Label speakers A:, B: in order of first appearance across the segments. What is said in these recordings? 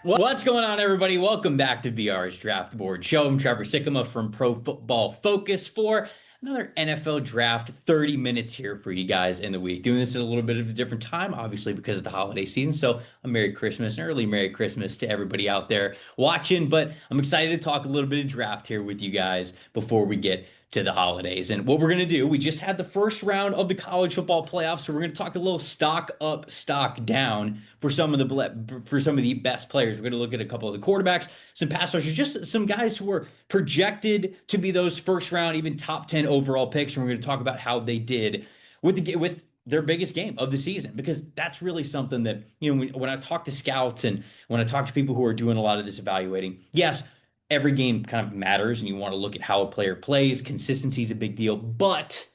A: What's going on, everybody? Welcome back to BR's Draft Board Show. I'm Trevor Sikkema from Pro Football Focus for another NFL Draft 30 minutes here for you guys in the week. Doing this at a little bit of a different time, obviously, because of the holiday season. So a Merry Christmas, an early Merry Christmas to everybody out there watching. But I'm excited to talk a little bit of draft here with you guys before we get to the holidays. And what we're going to do, we just had the first round of the college football playoffs, so we're going to talk a little stock up, stock down for some of the best players. We're going to look at a couple of the quarterbacks, some pass rushers, just some guys who were projected to be those first round, even top 10 overall picks, and we're going to talk about how they did with their biggest game of the season, because that's really something that, when I talk to scouts and when I talk to people who are doing a lot of this evaluating, yes, every game kind of matters and you want to look at how a player plays. Consistency is a big deal, but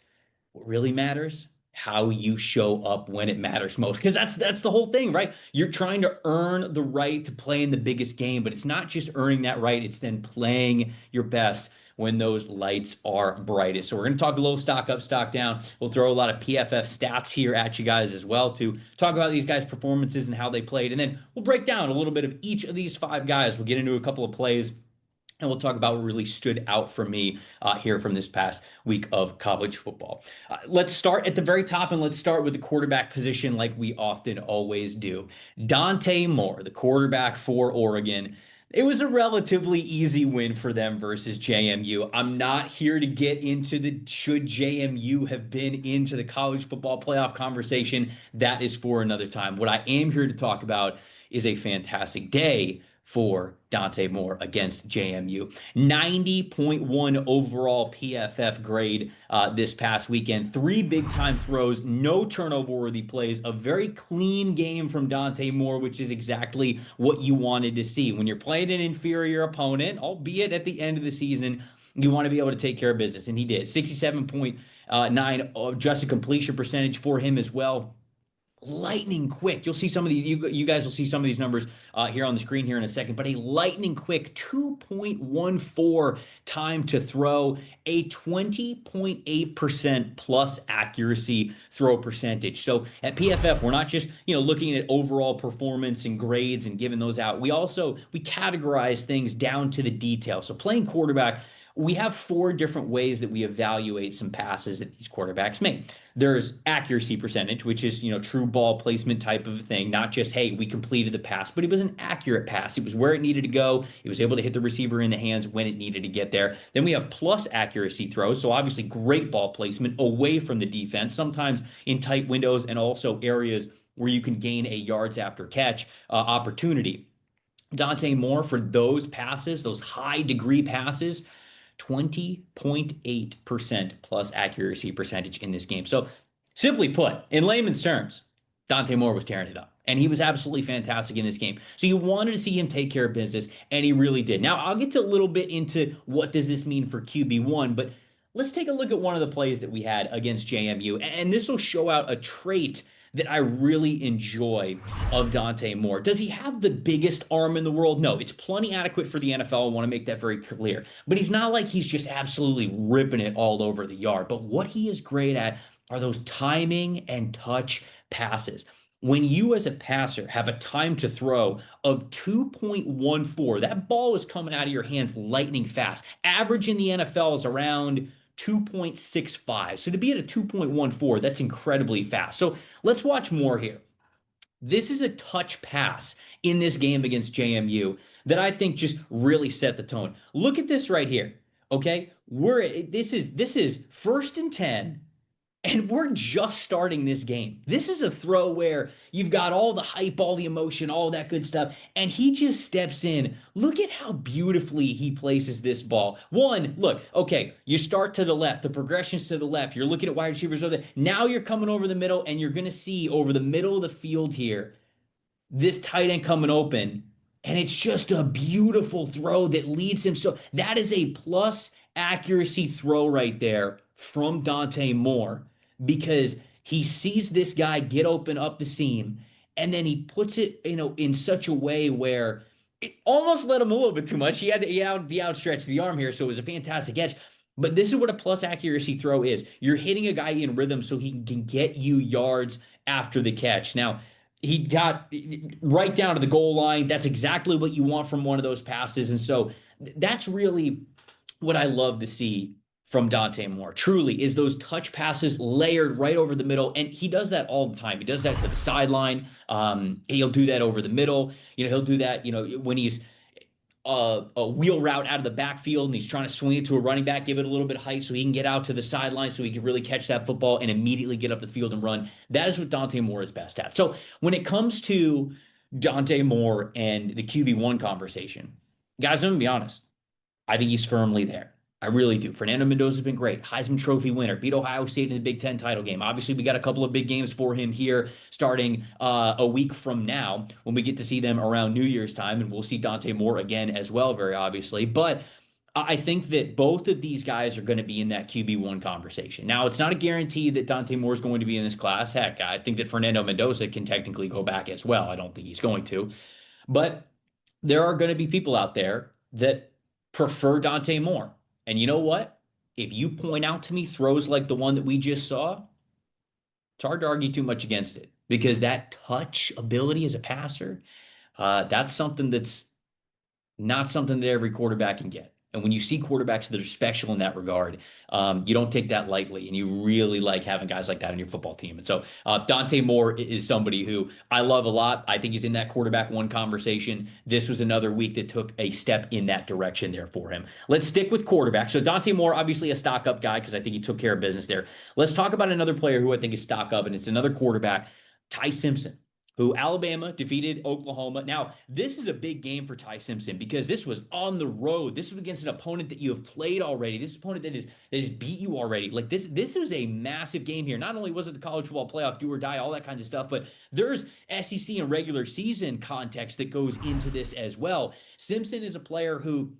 A: what really matters, how you show up when it matters most. Because that's the whole thing, right? You're trying to earn the right to play in the biggest game, but it's not just earning that right, it's then playing your best when those lights are brightest. So we're going to talk a little stock up, stock down. We'll throw a lot of PFF stats here at you guys as well to talk about these guys' performances and how they played. And then we'll break down a little bit of each of these five guys. We'll get into a couple of plays, and we'll talk about what really stood out for me here from this past week of college football. Let's start at the very top, and let's start with the quarterback position like we often always do. Dante Moore, the quarterback for Oregon. It was a relatively easy win for them versus JMU. I'm not here to get into the should JMU have been into the college football playoff conversation. That is for another time. What I am here to talk about is a fantastic day for Dante Moore against JMU. 90.1 overall PFF grade this past weekend. 3 big-time throws, no turnover-worthy plays, a very clean game from Dante Moore, which is exactly what you wanted to see. When you're playing an inferior opponent, albeit at the end of the season, you want to be able to take care of business, and he did. 67.9 adjusted completion percentage for him as well. Lightning quick. You'll see some of these. You guys will see some of these numbers here on the screen here in a second. But a lightning quick 2.14 time to throw, a 20.8% plus accuracy throw percentage. So at PFF, we're not just looking at overall performance and grades and giving those out. We categorize things down to the detail. So playing quarterback, we have 4 different ways that we evaluate some passes that these quarterbacks make. There's accuracy percentage, which is, true ball placement type of a thing, not just, hey, we completed the pass, but it was an accurate pass. It was where it needed to go. It was able to hit the receiver in the hands when it needed to get there. Then we have plus accuracy throws. So obviously great ball placement away from the defense, sometimes in tight windows and also areas where you can gain a yards after catch opportunity. Dante Moore, for those passes, those high degree passes, 20.8% plus accuracy percentage in this game. So simply put, in layman's terms, Dante Moore was tearing it up. And he was absolutely fantastic in this game. So you wanted to see him take care of business, and he really did. Now, I'll get to a little bit into what does this mean for QB1, but let's take a look at one of the plays that we had against JMU. And this will show out a trait that I really enjoy of Dante Moore. Does he have the biggest arm in the world? No, it's plenty adequate for the NFL. I want to make that very clear. But he's not like he's just absolutely ripping it all over the yard. But what he is great at are those timing and touch passes. When you as a passer have a time to throw of 2.14, that ball is coming out of your hands lightning fast. Average in the NFL is around 2.65. So to be at a 2.14, that's incredibly fast. So let's watch more here. This is a touch pass in this game against JMU that I think just really set the tone. Look at this right here. Okay? This is 1st and 10. And we're just starting this game. This is a throw where you've got all the hype, all the emotion, all that good stuff, and he just steps in. Look at how beautifully he places this ball. One, look, okay, you start to the left, the progression's to the left. You're looking at wide receivers over there. Now you're coming over the middle, and you're going to see over the middle of the field here, this tight end coming open, and it's just a beautiful throw that leads him. So that is a plus accuracy throw right there from Dante Moore, because he sees this guy get open up the seam, and then he puts it, in such a way where it almost led him a little bit too much. He had to outstretch the arm here, so it was a fantastic catch. But this is what a plus accuracy throw is. You're hitting a guy in rhythm so he can get you yards after the catch. Now, he got right down to the goal line. That's exactly what you want from one of those passes. And so that's really what I love to see from Dante Moore. Truly, is those touch passes layered right over the middle, and he does that all the time. He does that to the sideline. He'll do that over the middle. He'll do that. When he's a wheel route out of the backfield and he's trying to swing it to a running back, give it a little bit of height so he can get out to the sideline so he can really catch that football and immediately get up the field and run. That is what Dante Moore is best at. So when it comes to Dante Moore and the QB1 conversation, guys, I'm going to be honest. I think he's firmly there. I really do. Fernando Mendoza's been great. Heisman Trophy winner. Beat Ohio State in the Big Ten title game. Obviously, we got a couple of big games for him here starting a week from now when we get to see them around New Year's time. And we'll see Dante Moore again as well, very obviously. But I think that both of these guys are going to be in that QB1 conversation. Now, it's not a guarantee that Dante Moore is going to be in this class. Heck, I think that Fernando Mendoza can technically go back as well. I don't think he's going to. But there are going to be people out there that prefer Dante Moore. And you know what? If you point out to me throws like the one that we just saw, it's hard to argue too much against it because that touch ability as a passer, that's something that's not something that every quarterback can get. And when you see quarterbacks that are special in that regard, you don't take that lightly, and you really like having guys like that on your football team. And so Dante Moore is somebody who I love a lot. I think he's in that quarterback one conversation. This was another week that took a step in that direction there for him. Let's stick with quarterback. So Dante Moore, obviously a stock up guy because I think he took care of business there. Let's talk about another player who I think is stock up, and it's another quarterback, Ty Simpson, who Alabama defeated Oklahoma. Now, this is a big game for Ty Simpson because this was on the road. This was against an opponent that you have played already. This opponent that has beat you already. Like this was a massive game here. Not only was it the college football playoff, do or die, all that kinds of stuff, but there's SEC and regular season context that goes into this as well. Simpson is a player who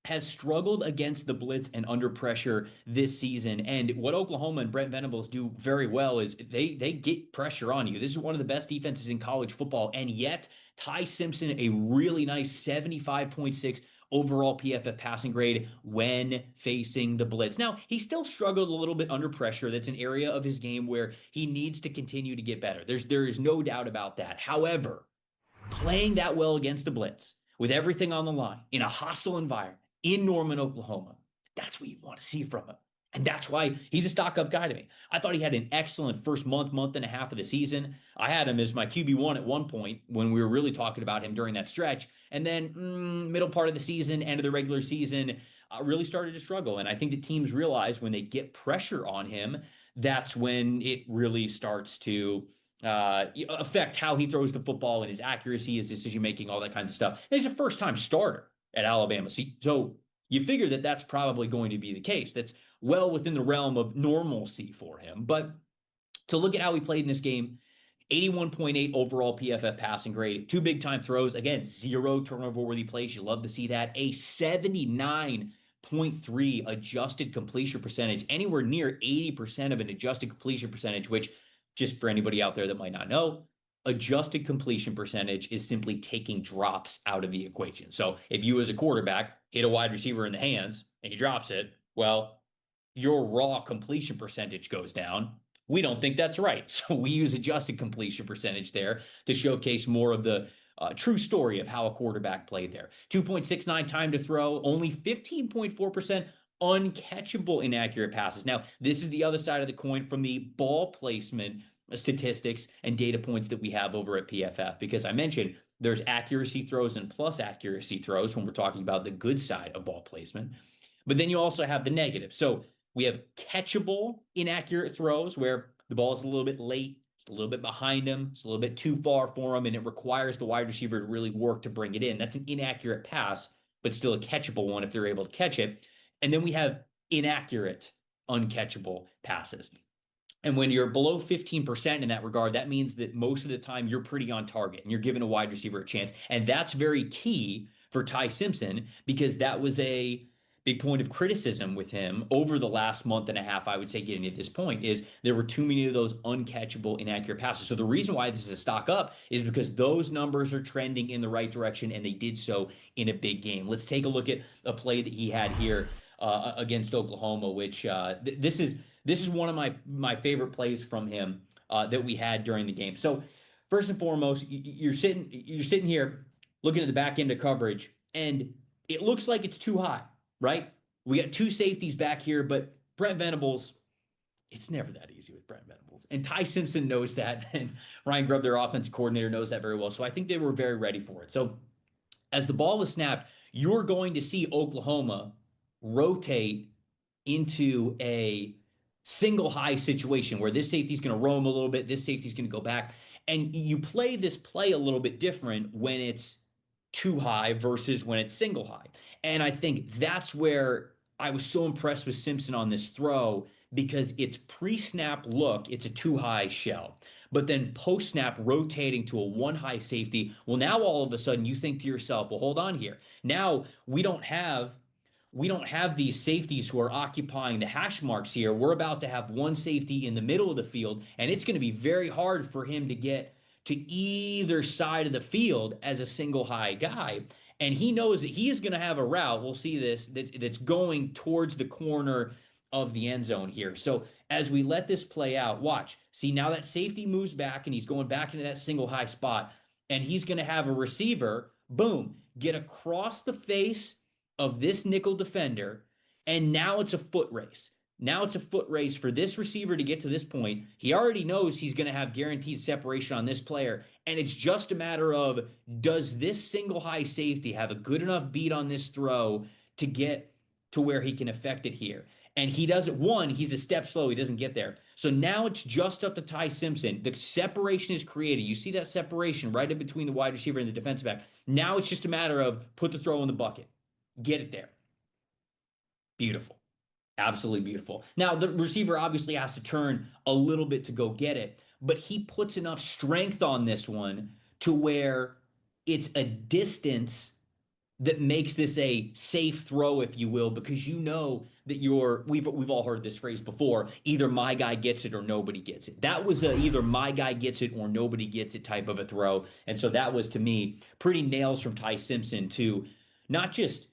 A: has struggled against the blitz and under pressure this season. And what Oklahoma and Brent Venables do very well is they get pressure on you. This is one of the best defenses in college football. And yet, Ty Simpson, a really nice 75.6 overall PFF passing grade when facing the blitz. Now, he still struggled a little bit under pressure. That's an area of his game where he needs to continue to get better. There is no doubt about that. However, playing that well against the blitz with everything on the line in a hostile environment, in Norman, Oklahoma. That's what you want to see from him. And that's why he's a stock up guy to me. I thought he had an excellent first month and a half of the season. I had him as my QB1 at one point when we were really talking about him during that stretch. And then middle part of the season, end of the regular season, really started to struggle. And I think the teams realize when they get pressure on him, that's when it really starts to affect how he throws the football and his accuracy, his decision making, all that kinds of stuff. And he's a first time starter at Alabama. So you figure that that's probably going to be the case. That's well within the realm of normalcy for him. But to look at how he played in this game, 81.8 overall PFF passing grade, 2 big time throws, again, 0 turnover worthy plays. You love to see that. A 79.3 adjusted completion percentage, anywhere near 80% of an adjusted completion percentage, which, just for anybody out there that might not know, adjusted completion percentage is simply taking drops out of the equation. So if you as a quarterback hit a wide receiver in the hands and he drops it, well, your raw completion percentage goes down. We don't think that's right. So we use adjusted completion percentage there to showcase more of the true story of how a quarterback played there. 2.69 time to throw, only 15.4% uncatchable inaccurate passes. Now, this is the other side of the coin from the ball placement statistics and data points that we have over at PFF, because I mentioned there's accuracy throws and plus accuracy throws when we're talking about the good side of ball placement. But then you also have the negative. So we have catchable inaccurate throws where the ball is a little bit late, it's a little bit behind him, it's a little bit too far for him, and it requires the wide receiver to really work to bring it in. That's an inaccurate pass, but still a catchable one if they're able to catch it. And then we have inaccurate, uncatchable passes. And when you're below 15% in that regard, that means that most of the time you're pretty on target and you're giving a wide receiver a chance. And that's very key for Ty Simpson because that was a big point of criticism with him over the last month and a half, I would say, getting to this point, is there were too many of those uncatchable, inaccurate passes. So the reason why this is a stock up is because those numbers are trending in the right direction, and they did so in a big game. Let's take a look at a play that he had here against Oklahoma, which this is one of my favorite plays from him that we had during the game. So first and foremost, you're sitting here looking at the back end of coverage, and it looks like it's too high, right? We got two safeties back here, but Brent Venables, it's never that easy with Brent Venables. And Ty Simpson knows that, and Ryan Grubb, their offensive coordinator, knows that very well. So I think they were very ready for it. So as the ball was snapped, you're going to see Oklahoma rotate into a single high situation where this safety is going to roam a little bit, this safety is going to go back. And you play this play a little bit different when it's too high versus when it's single high. And I think that's where I was so impressed with Simpson on this throw because it's pre-snap look, it's a too high shell. But then post-snap rotating to a one high safety. Well, now all of a sudden you think to yourself, well, hold on here. Now we don't have these safeties who are occupying the hash marks here. We're about to have one safety in the middle of the field, and it's going to be very hard for him to get to either side of the field as a single high guy. And he knows that he is going to have a route. We'll see this that's going towards the corner of the end zone here. So as we let this play out, watch. See, now that safety moves back and he's going back into that single high spot, and he's going to have a receiver, boom, get across the face of this nickel defender, and now it's a foot race. Now it's a foot race for this receiver to get to this point. He already knows he's going to have guaranteed separation on this player, and it's just a matter of, does this single high safety have a good enough beat on this throw to get to where he can affect it here? And he doesn't. One, he's a step slow. He doesn't get there. So now it's just up to Ty Simpson. The separation is created. You see that separation right in between the wide receiver and the defensive back. Now it's just a matter of put the throw in the bucket. Get it there. Beautiful. Absolutely beautiful. Now, the receiver obviously has to turn a little bit to go get it, but he puts enough strength on this one to where it's a distance that makes this a safe throw, if you will, because you know that we've all heard this phrase before, either my guy gets it or nobody gets it. That was a either my guy gets it or nobody gets it type of a throw. And so that was, to me, pretty nails from Ty Simpson to not just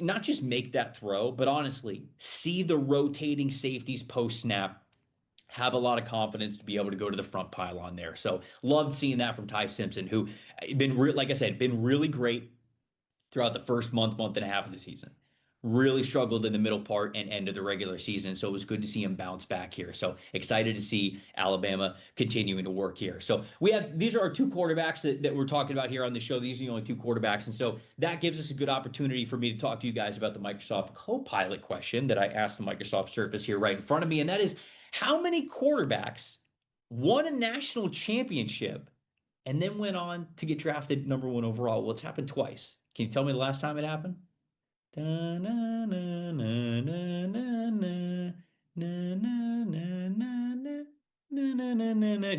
A: not just make that throw, but honestly, see the rotating safeties post snap, have a lot of confidence to be able to go to the front pylon there. So loved seeing that from Ty Simpson, who like I said, been really great throughout the first month and a half of the season. Really struggled in the middle part and end of the regular season. So it was good to see him bounce back here. So excited to see Alabama continuing to work here. So these are our two quarterbacks that we're talking about here on the show. These are the only two quarterbacks. And so that gives us a good opportunity for me to talk to you guys about the Microsoft Copilot question that I asked the Microsoft Surface here right in front of me. And that is, how many quarterbacks won a national championship and then went on to get drafted number one overall? Well, it's happened twice. Can you tell me the last time it happened?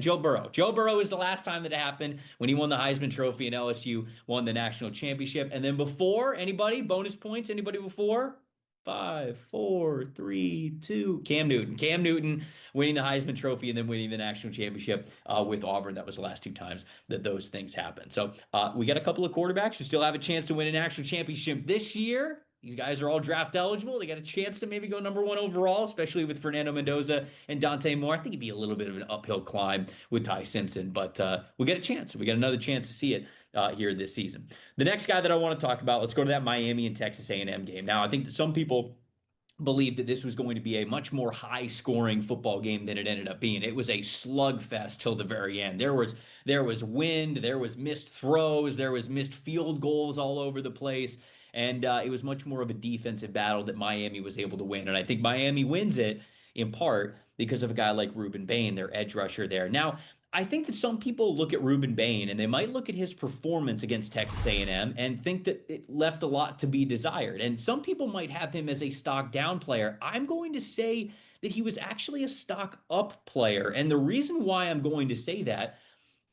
A: Joe Burrow. Joe Burrow is the last time that it happened when he won the Heisman Trophy and LSU won the national championship. And then before, anybody? Bonus points? Anybody before? Five, four, three, two. Cam Newton. Cam Newton winning the Heisman Trophy and then winning the national championship with Auburn. That was the last two times that those things happened. So we got a couple of quarterbacks who still have a chance to win a national championship this year. These guys are all draft eligible. They got a chance to maybe go number one overall, especially with Fernando Mendoza and Dante Moore. I think it'd be a little bit of an uphill climb with Ty Simpson, but we got a chance. We got another chance to see it here this season. The next guy that I want to talk about, let's go to that Miami and Texas A&M game. Now, I think that some people believed that this was going to be a much more high-scoring football game than it ended up being. It was a slugfest till the very end. There was wind, there was missed throws, there was missed field goals all over the place, and it was much more of a defensive battle that Miami was able to win. And I think Miami wins it in part because of a guy like Ruben Bain, their edge rusher there. Now, I think that some people look at Ruben Bain and they might look at his performance against Texas A&M and think that it left a lot to be desired. And some people might have him as a stock down player. I'm going to say that he was actually a stock up player. And the reason why I'm going to say that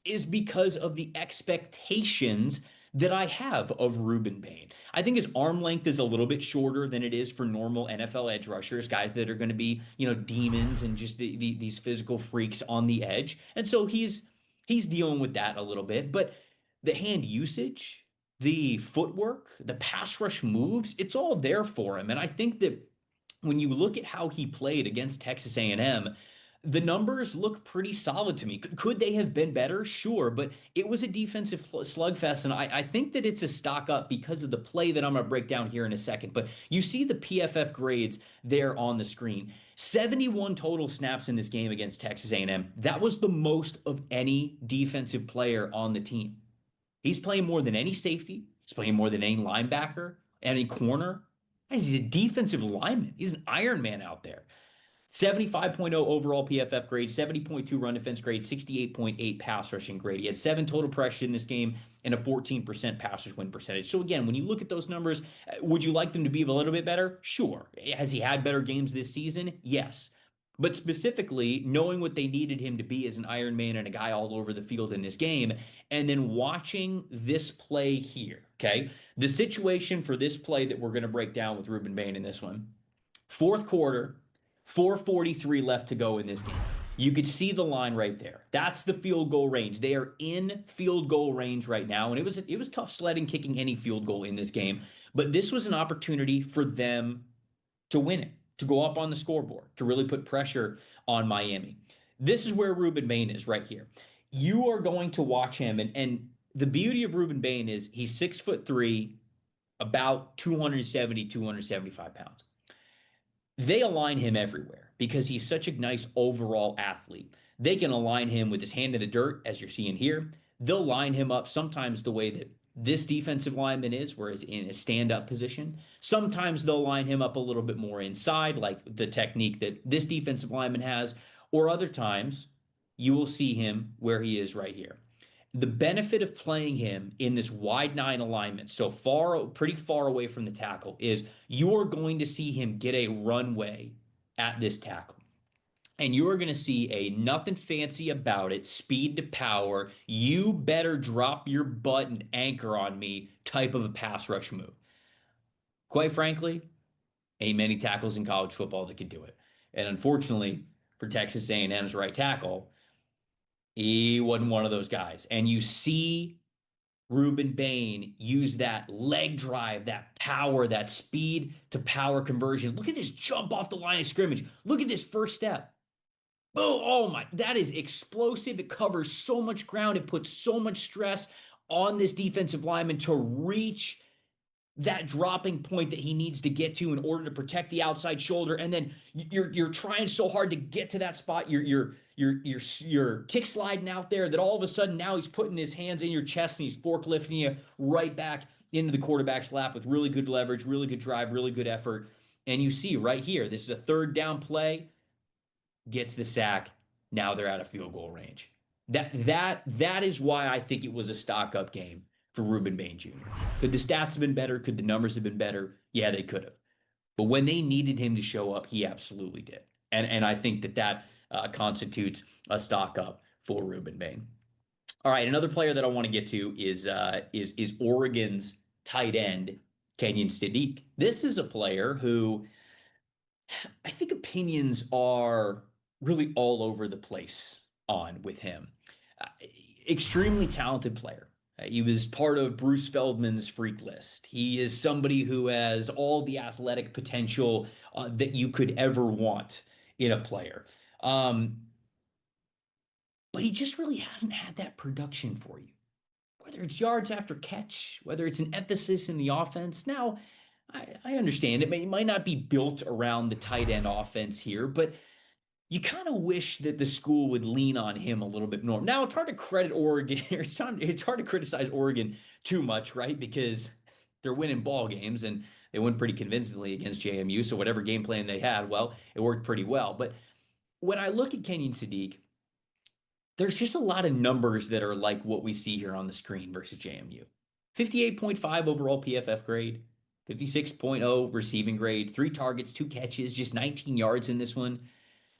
A: is because of the expectations that I have of Ruben Bain. I think his arm length is a little bit shorter than it is for normal NFL edge rushers, guys that are going to be, demons and just these physical freaks on the edge. And so he's dealing with that a little bit, but the hand usage, the footwork, the pass rush moves, it's all there for him. And I think that when you look at how he played against Texas A&M, The numbers look pretty solid to me. Could they have been better? Sure, but it was a defensive slugfest, and I think that it's a stock up because of the play that I'm going to break down here in a second. But you see the PFF grades there on the screen. 71 total snaps in this game against Texas A&M. That was the most of any defensive player on the team. He's playing more than any safety. He's playing more than any linebacker, any corner. He's a defensive lineman. He's an Iron Man out there. 75.0 overall PFF grade, 70.2 run defense grade, 68.8 pass rushing grade. He had 7 total pressures in this game and a 14% passers win percentage. So again, when you look at those numbers, would you like them to be a little bit better? Sure. Has he had better games this season? Yes. But specifically, knowing what they needed him to be as an Iron Man and a guy all over the field in this game, and then watching this play here, okay? The situation for this play that we're going to break down with Ruben Bain in this one. Fourth quarter, 4:43 left to go in this game. You could see the line right there. That's the field goal range. They are in field goal range right now, and it was tough sledding kicking any field goal in this game, but this was an opportunity for them to win it, to go up on the scoreboard, to really put pressure on Miami. This is where Ruben Bain is right here. You are going to watch him, and the beauty of Ruben Bain is he's 6'3", about 270, 275 pounds. They align him everywhere because he's such a nice overall athlete. They can align him with his hand in the dirt, as you're seeing here. They'll line him up sometimes the way that this defensive lineman is, where he's in a stand-up position. Sometimes they'll line him up a little bit more inside, like the technique that this defensive lineman has, or other times you will see him where he is right here. The benefit of playing him in this wide 9 alignment, so far, pretty far away from the tackle, is you're going to see him get a runway at this tackle. And you're going to see a nothing fancy about it, speed to power, you better drop your butt and anchor on me type of a pass rush move. Quite frankly, ain't many tackles in college football that can do it. And unfortunately, for Texas A&M's right tackle, he wasn't one of those guys. And you see Ruben Bain use that leg drive, that power, that speed to power conversion. Look at this jump off the line of scrimmage. Look at this first step. Oh my, that is explosive. It covers so much ground. It puts so much stress on this defensive lineman to reach that dropping point that he needs to get to in order to protect the outside shoulder. And then you're trying so hard to get to that spot. You're kick sliding out there that all of a sudden now he's putting his hands in your chest and he's forklifting you right back into the quarterback's lap with really good leverage, really good drive, really good effort. And you see right here, this is a third down play, gets the sack. Now they're out of field goal range. That is why I think it was a stock up game for Ruben Bain Jr. Could the stats have been better? Could the numbers have been better? Yeah, they could have. But when they needed him to show up, he absolutely did. And I think that constitutes a stock up for Ruben Bain. All right, another player that I want to get to is Oregon's tight end, Kenyon Sadiq. This is a player who I think opinions are really all over the place on with him. Uh, Extremely talented player. He was part of Bruce Feldman's freak list. He is somebody who has all the athletic potential that you could ever want in a player. Um, but he just really hasn't had that production for you. Whether it's yards after catch, whether it's an emphasis in the offense. Now, I understand it might not be built around the tight end offense here, but you kind of wish that the school would lean on him a little bit more. Now, it's hard to credit Oregon. It's hard to criticize Oregon too much, right? Because they're winning ball games and they win pretty convincingly against JMU. So whatever game plan they had, well, it worked pretty well. But when I look at Kenyon Sadiq, there's just a lot of numbers that are like what we see here on the screen versus JMU. 58.5 overall PFF grade, 56.0 receiving grade, 3 targets, 2 catches, just 19 yards in this one.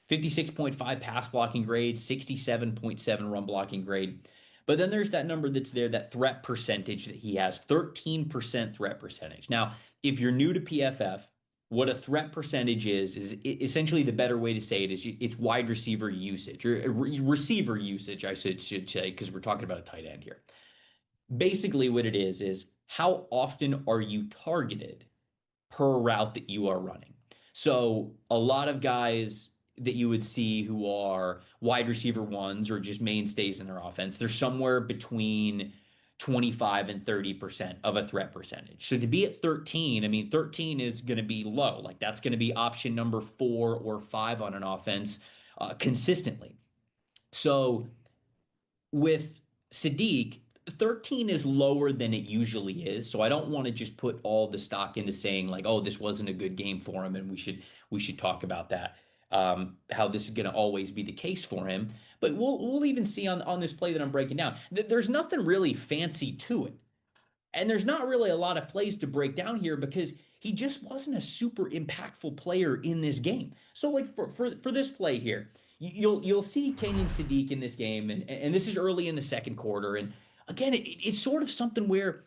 A: 56.5 pass blocking grade, 67.7 run blocking grade. But then there's that number that's there, that threat percentage that he has, 13% threat percentage. Now, if you're new to PFF, what a threat percentage is essentially the better way to say it is it's wide receiver usage, or receiver usage, I should say, because we're talking about a tight end here. Basically, what it is how often are you targeted per route that you are running? So a lot of guys that you would see who are wide receiver ones or just mainstays in their offense. They're somewhere between 25 and 30% of a threat percentage. So to be at 13, I mean, 13 is going to be low. Like that's going to be option number 4 or 5 on an offense consistently. So with Sadiq, 13 is lower than it usually is. So I don't want to just put all the stock into saying like, oh, this wasn't a good game for him, and we should talk about that. How this is going to always be the case for him. But we'll even see on this play that I'm breaking down. There's nothing really fancy to it. And there's not really a lot of plays to break down here because he just wasn't a super impactful player in this game. So like for this play here, you'll see Kenyon Sadiq in this game, and this is early in the second quarter. And again, it's sort of something where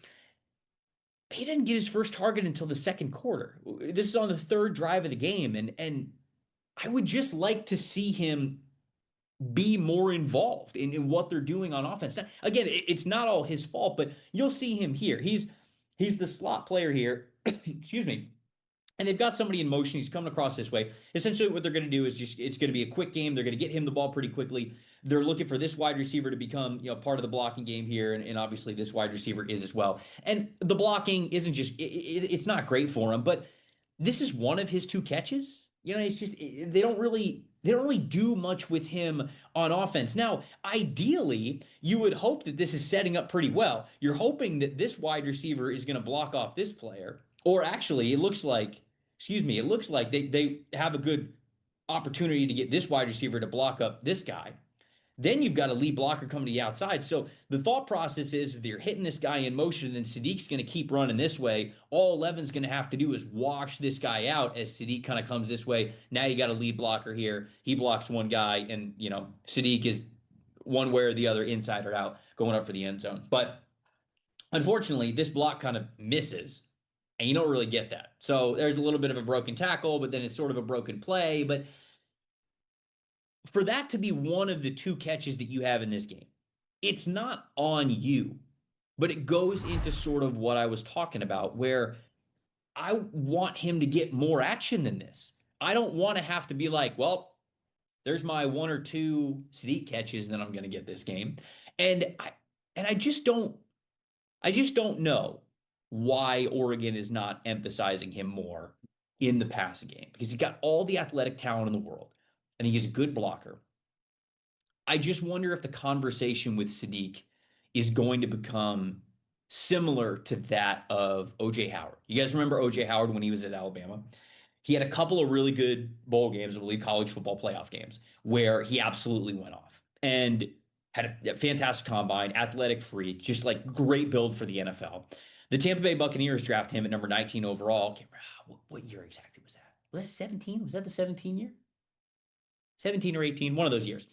A: he didn't get his first target until the second quarter. This is on the third drive of the game, and I would just like to see him be more involved in what they're doing on offense. Now, again, it's not all his fault, but you'll see him here. He's the slot player here. Excuse me. And they've got somebody in motion. He's coming across this way. Essentially, what they're going to do is just it's going to be a quick game. They're going to get him the ball pretty quickly. They're looking for this wide receiver to become, part of the blocking game here, and obviously this wide receiver is as well. And the blocking isn't just it's not great for him, but this is one of his two catches. It's just they don't really do much with him on offense. Now, ideally, you would hope that this is setting up pretty well. You're hoping that this wide receiver is going to block off this player, or actually, it looks like they have a good opportunity to get this wide receiver to block up this guy. Then you've got a lead blocker coming to the outside. So the thought process is that you're hitting this guy in motion, and then Sadiq's going to keep running this way. All 11's going to have to do is wash this guy out as Sadiq kind of comes this way. Now you got a lead blocker here. He blocks one guy, and Sadiq is one way or the other, inside or out, going up for the end zone. But unfortunately, this block kind of misses, and you don't really get that. So there's a little bit of a broken tackle, but then it's sort of a broken play. But for that to be one of the two catches that you have in this game, it's not on you, but it goes into sort of what I was talking about, where I want him to get more action than this. I don't want to have to be like, well, there's my one or two Sadiq catches, and then I'm going to get this game. And I just don't know why Oregon is not emphasizing him more in the passing game, because he's got all the athletic talent in the world. I think he's a good blocker. I just wonder if the conversation with Sadiq is going to become similar to that of OJ Howard. You guys remember OJ Howard when he was at Alabama? He had a couple of really good bowl games, I believe college football playoff games, where he absolutely went off and had a fantastic combine, athletic freak, just like great build for the NFL. The Tampa Bay Buccaneers draft him at number 19 overall. What year exactly was that? Was that 17? Was that the 17 year? 17 or 18, one of those years.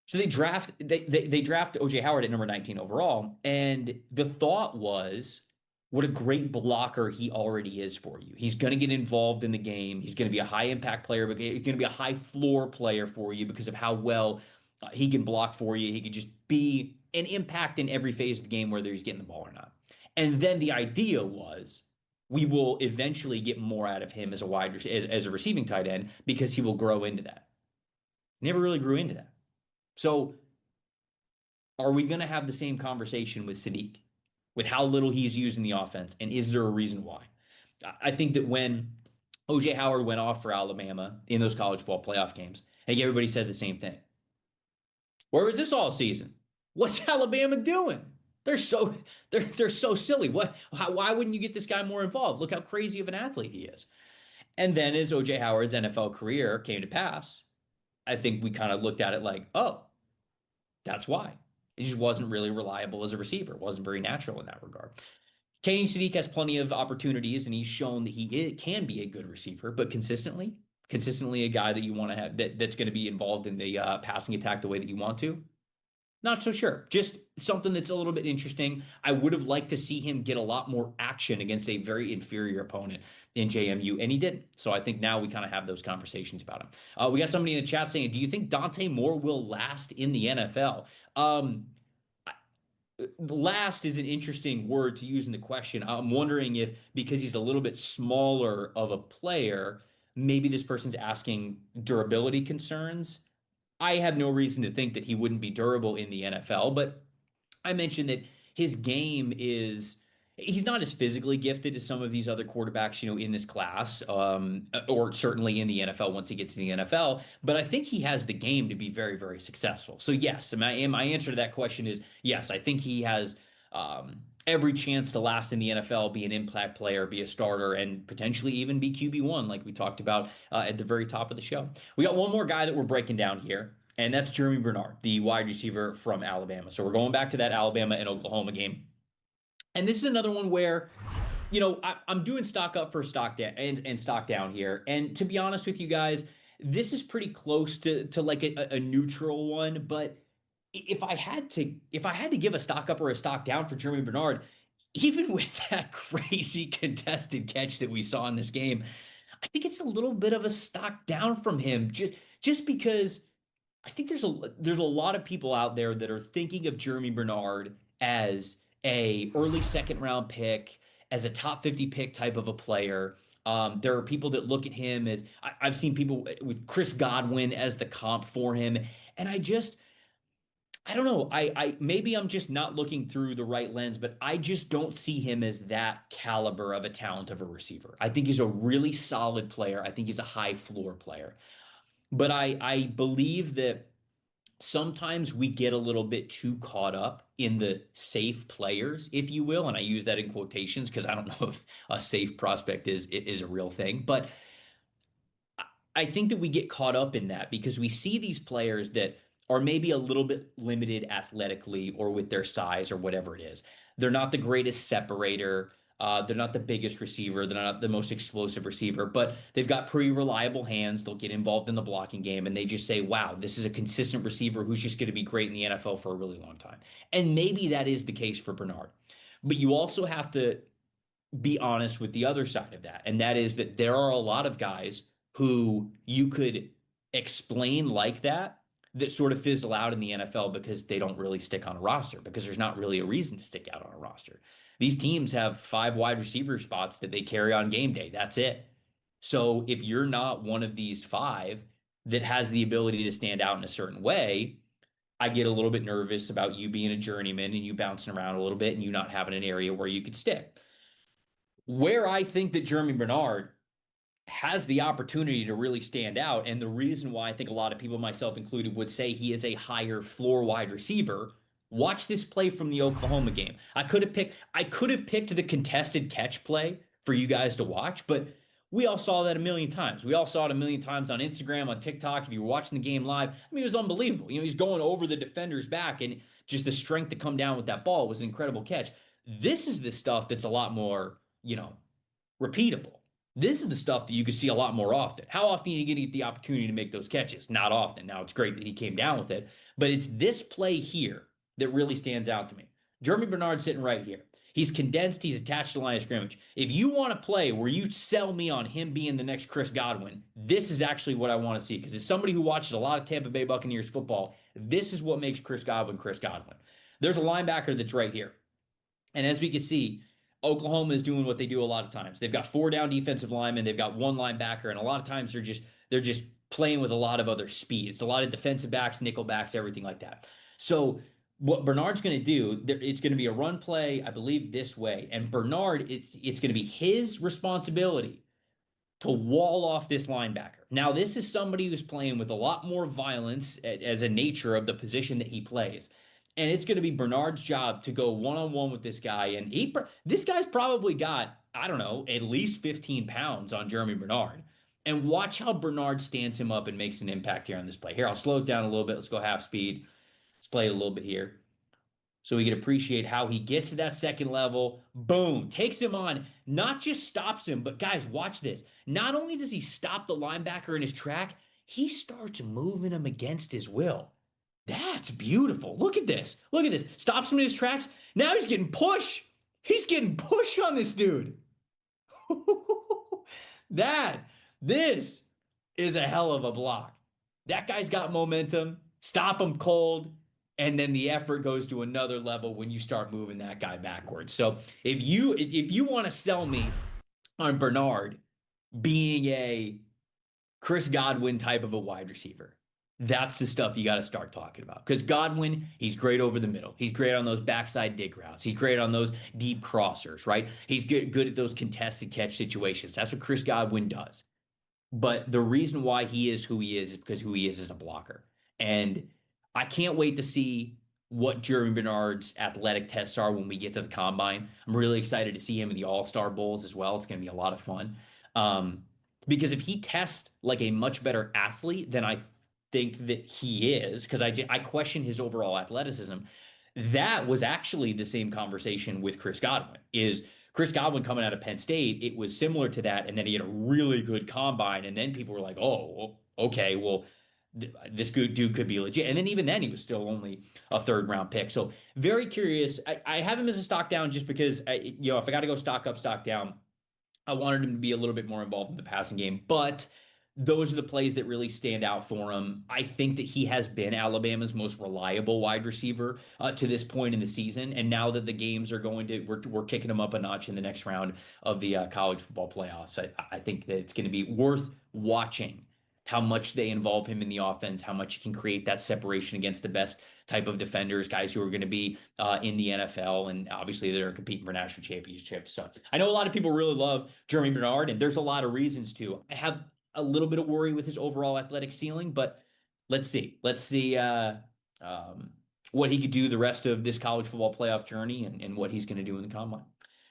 A: So they draft OJ Howard at number 19 overall, and the thought was, what a great blocker he already is for you. He's going to get involved in the game. He's going to be a high impact player, but he's going to be a high floor player for you because of how well he can block for you. He could just be an impact in every phase of the game, whether he's getting the ball or not. And then the idea was, we will eventually get more out of him as a receiving tight end because he will grow into that. Never really grew into that. So are we going to have the same conversation with Sadiq, with how little he's used in the offense? And is there a reason why? I think that when OJ Howard went off for Alabama in those college football playoff games, I think everybody said the same thing. Where was this all season? What's Alabama doing? They're so silly. Why wouldn't you get this guy more involved? Look how crazy of an athlete he is. And then as OJ Howard's NFL career came to pass, I think we kind of looked at it like, oh, that's why. He just wasn't really reliable as a receiver. It wasn't very natural in that regard. Kenny Sadiq has plenty of opportunities, and he's shown that can be a good receiver, but consistently a guy that you want to have that's going to be involved in the passing attack the way that you want to. Not so sure. Just something that's a little bit interesting. I would have liked to see him get a lot more action against a very inferior opponent in JMU, and he didn't. So I think now we kind of have those conversations about him. We got somebody in the chat saying, do you think Dante Moore will last in the NFL? Last is an interesting word to use in the question. I'm wondering if, because he's a little bit smaller of a player, maybe this person's asking durability concerns. I have no reason to think that he wouldn't be durable in the NFL, but I mentioned that his game is he's not as physically gifted as some of these other quarterbacks, in this class, or certainly in the NFL once he gets to the NFL. But I think he has the game to be very, very successful. So yes, my answer to that question is yes. I think he has every chance to last in the NFL, be an impact player, be a starter, and potentially even be QB1, like we talked about at the very top of the show. We got one more guy that we're breaking down here. And that's Jeremy Bernard, the wide receiver from Alabama. So we're going back to that Alabama and Oklahoma game. And this is another one where, I'm doing stock up for stock down and stock down here. And to be honest with you guys, this is pretty close to like a neutral one. But if I had to give a stock up or a stock down for Jeremy Bernard, even with that crazy contested catch that we saw in this game, I think it's a little bit of a stock down from him. Just because I think there's a lot of people out there that are thinking of Jeremy Bernard as a early second round pick, as a top 50 pick type of a player. There are people that look at him as I've seen people with Chris Godwin as the comp for him, and I don't know. I maybe I'm just not looking through the right lens, but I just don't see him as that caliber of a talent of a receiver. I think he's a really solid player. I think he's a high floor player. But I believe that sometimes we get a little bit too caught up in the safe players, if you will, and I use that in quotations because I don't know if a safe prospect is a real thing, but I think that we get caught up in that because we see these players that are maybe a little bit limited athletically or with their size or whatever it is. They're not the greatest separator. They're not the biggest receiver. They're not the most explosive receiver, but they've got pretty reliable hands. They'll get involved in the blocking game and they just say, wow, this is a consistent receiver who's just going to be great in the NFL for a really long time. And maybe that is the case for Bernard. But you also have to be honest with the other side of that. And that is that there are a lot of guys who you could explain like that sort of fizzle out in the NFL because they don't really stick on a roster, because there's not really a reason to stick out on a roster. These teams have 5 wide receiver spots that they carry on game day. That's it. So if you're not one of these 5 that has the ability to stand out in a certain way, I get a little bit nervous about you being a journeyman and you bouncing around a little bit and you not having an area where you could stick. Where I think that Jeremy Bernard has the opportunity to really stand out, and the reason why I think a lot of people, myself included, would say he is a higher floor wide receiver. Watch this play from the Oklahoma game. I could have picked the contested catch play for you guys to watch, but we all saw that a million times. We all saw it a million times on Instagram, on TikTok. If you were watching the game live, I mean, it was unbelievable. He's going over the defender's back, and just the strength to come down with that ball was an incredible catch. This is the stuff that's a lot more, repeatable. This is the stuff that you could see a lot more often. How often are you going to get the opportunity to make those catches? Not often. Now, it's great that he came down with it, but it's this play here that really stands out to me. Jeremy Bernard sitting right here. He's condensed. He's attached to the line of scrimmage. If you want to play where you sell me on him being the next Chris Godwin, this is actually what I want to see. Because as somebody who watches a lot of Tampa Bay Buccaneers football, this is what makes Chris Godwin Chris Godwin. There's a linebacker that's right here. And as we can see, Oklahoma is doing what they do a lot of times. They've got 4 down defensive linemen, they've got 1 linebacker, and a lot of times they're just playing with a lot of other speed. It's a lot of defensive backs, nickel backs, everything like that. So what Bernard's going to do, it's going to be a run play, I believe, this way. And Bernard, it's going to be his responsibility to wall off this linebacker. Now, this is somebody who's playing with a lot more violence as a nature of the position that he plays. And it's going to be Bernard's job to go one-on-one with this guy. And this guy's probably got, I don't know, at least 15 pounds on Jeremy Bernard. And watch how Bernard stands him up and makes an impact here on this play. Here, I'll slow it down a little bit. Let's go half speed. Let's play it a little bit here, so we can appreciate how he gets to that second level. Boom, takes him on, not just stops him, but guys, watch this. Not only does he stop the linebacker in his track, he starts moving him against his will. That's beautiful. Look at this. Look at this. Stops him in his tracks. Now he's getting push. He's getting push on this dude. This is a hell of a block. That guy's got momentum. Stop him cold. And then the effort goes to another level when you start moving that guy backwards. So if you want to sell me on Bernard being a Chris Godwin type of a wide receiver. That's the stuff you got to start talking about. Because Godwin, he's great over the middle. He's great on those backside dig routes. He's great on those deep crossers, right? He's good at those contested catch situations. That's what Chris Godwin does. But the reason why he is who he is because who he is as a blocker. And I can't wait to see what Jeremy Bernard's athletic tests are when we get to the combine. I'm really excited to see him in the All-Star Bowls as well. It's going to be a lot of fun. Um, because if he tests like a much better athlete than I think that he is, because I question his overall athleticism, that was actually the same conversation with Chris Godwin. Is Chris Godwin coming out of Penn State, it was similar to that. And then he had a really good combine. And then people were like, oh, okay, well, this good dude could be legit. And then even then, he was still only a third round pick. So very curious. I have him as a stock down just because, if I got to go stock up, stock down, I wanted him to be a little bit more involved in the passing game. But those are the plays that really stand out for him. I think that he has been Alabama's most reliable wide receiver to this point in the season. And now that the games are we're kicking him up a notch in the next round of the college football playoffs. I think that it's going to be worth watching how much they involve him in the offense, how much he can create that separation against the best type of defenders, guys who are going to be in the NFL, and obviously they're competing for national championships. So I know a lot of people really love Jeremy Bernard, and there's a lot of reasons to. I have a little bit of worry with his overall athletic ceiling, but let's see. Let's see what he could do the rest of this college football playoff journey and what he's going to do in the combine.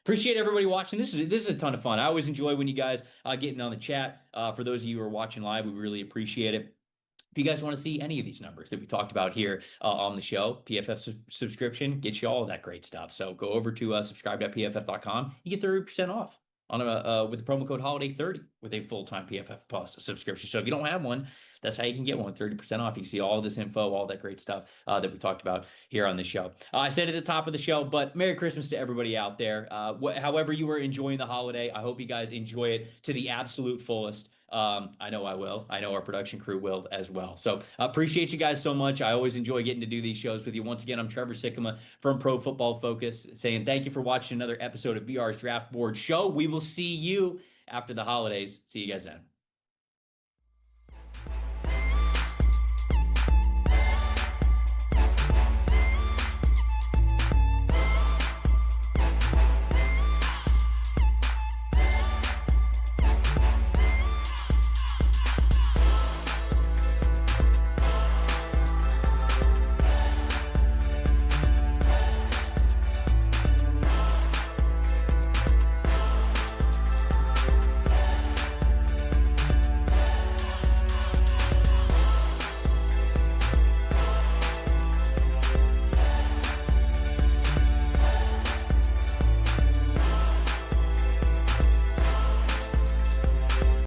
A: Appreciate everybody watching. This is a ton of fun. I always enjoy when you guys getting on the chat. For those of you who are watching live, we really appreciate it. If you guys want to see any of these numbers that we talked about here on the show, PFF subscription gets you all of that great stuff. So go over to subscribe.pff.com. You get 30% off on with the promo code holiday30 with a full-time PFF Plus subscription. So if you don't have one, that's how you can get one, 30% off. You can see all of this info, all that great stuff that we talked about here on the show. I said at the top of the show, but Merry Christmas to everybody out there. However you are enjoying the holiday, I hope you guys enjoy it to the absolute fullest. I know I will. I know our production crew will as well. So appreciate you guys so much. I always enjoy getting to do these shows with you. Once again, I'm Trevor Sikkema from Pro Football Focus saying thank you for watching another episode of BR's Draft Board Show. We will see you after the holidays. See you guys then.